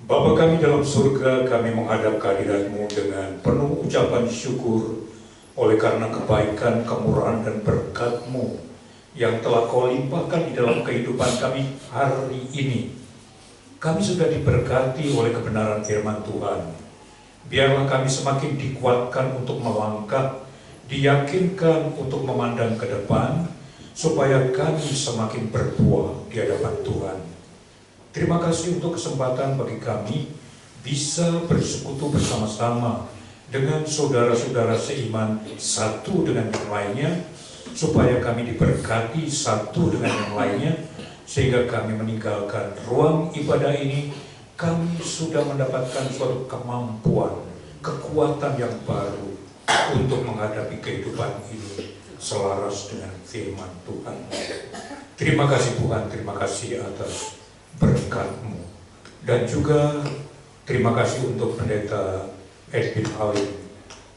S6: Bapa kami dalam surga, kami menghadap kehadirat-Mu dengan penuh ucapan syukur oleh karena kebaikan, kemurahan, dan berkat-Mu yang telah Kau limpahkan di dalam kehidupan kami hari ini. Kami sudah diberkati oleh kebenaran firman Tuhan. Biarlah kami semakin dikuatkan untuk melangkah, diyakinkan untuk memandang ke depan, supaya kami semakin berbuah di hadapan Tuhan. Terima kasih untuk kesempatan bagi kami bisa bersekutu bersama-sama dengan saudara-saudara seiman satu dengan yang lainnya, supaya kami diberkati satu dengan yang lainnya, sehingga kami meninggalkan ruang ibadah ini, kami sudah mendapatkan suatu kemampuan, kekuatan yang baru untuk menghadapi kehidupan ini selaras dengan firman Tuhan. Terima kasih Tuhan, terima kasih atas berkat-Mu. Dan juga terima kasih untuk Pendeta Edwin Halim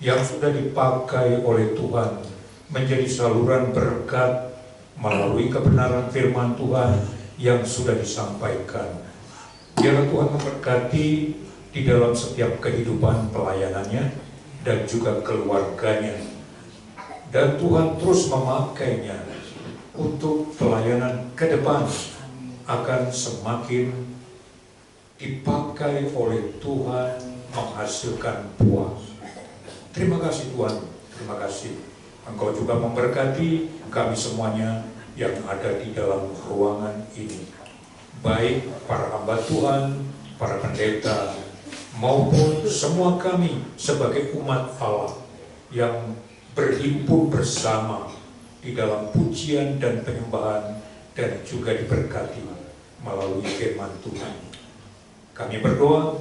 S6: yang sudah dipakai oleh Tuhan menjadi saluran berkat melalui kebenaran firman Tuhan yang sudah disampaikan. Biarlah Tuhan memberkati di dalam setiap kehidupan pelayanannya dan juga keluarganya. Dan Tuhan terus memakainya untuk pelayanan ke depan akan semakin dipakai oleh Tuhan menghasilkan buah. Terima kasih Tuhan, terima kasih. Engkau juga memberkati kami semuanya yang ada di dalam ruangan ini. Baik para hamba Tuhan, para pendeta, maupun semua kami sebagai umat Allah yang berhimpun bersama di dalam pujian dan penyembahan dan juga diberkati melalui firman Tuhan. Kami berdoa,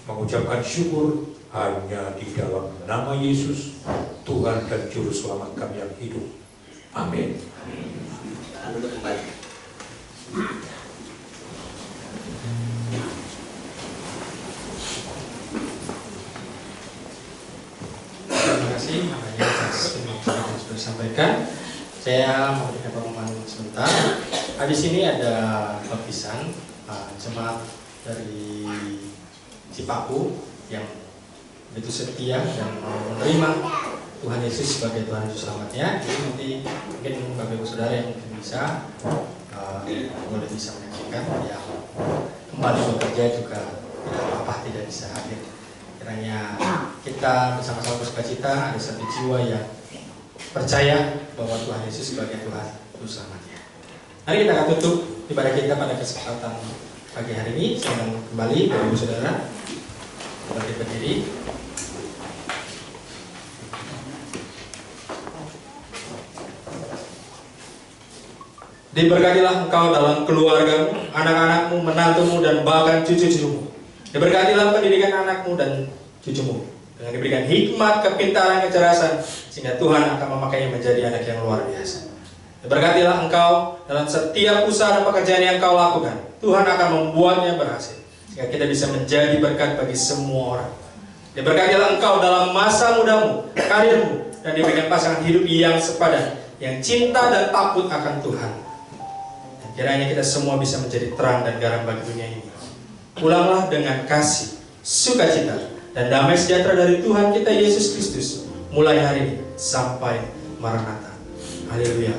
S6: mengucapkan syukur hanya di dalam nama Yesus, Tuhan dan Juru Selamat kami yang hidup. Amin.
S4: Duduk kembali.
S1: Terima kasih makanya atas firman Tuhan yang sudah disampaikan. Saya mau berikan pengumuman sebentar. Di sini ada baptisan jemaat dari Cipaku yang begitu setia dan mau menerima Tuhan Yesus sebagai Tuhan Yesus Selamatnya. Jadi nanti mungkin Bapak Ibu Saudara yang mungkin bisa boleh bisa menyaksikan yang kembali bekerja juga tidak apa-apa, tidak bisa hadir. Kiranya kita bersama-sama bersukacita, ada satu jiwa yang percaya bahwa Tuhan Yesus sebagai Tuhan Juru Selamatnya. Mari kita akan tutup ibadah kita pada kesempatan pagi hari ini. Silakan kembali Bapak Ibu Saudara berdiri. Diberkatilah engkau dalam keluargamu, anak-anakmu, menantumu, dan bahkan cucu-cucumu. Diberkatilah pendidikan anakmu dan cucumu, dengan diberikan hikmat, kepintaran, kecerdasan, sehingga Tuhan akan memakainya menjadi anak yang luar biasa. Diberkatilah engkau dalam setiap usaha dan pekerjaan yang kau lakukan. Tuhan akan membuatnya berhasil, sehingga kita bisa menjadi berkat bagi semua orang. Diberkatilah engkau dalam masa mudamu, karirmu, dan diberikan pasangan hidup yang sepadan, yang cinta dan takut akan Tuhan. Dan kiranya kita semua bisa menjadi terang dan garam bagi dunia ini. Pulanglah dengan kasih, sukacita, dan damai sejahtera dari Tuhan kita Yesus Kristus mulai hari ini sampai Maranatha. Haleluya.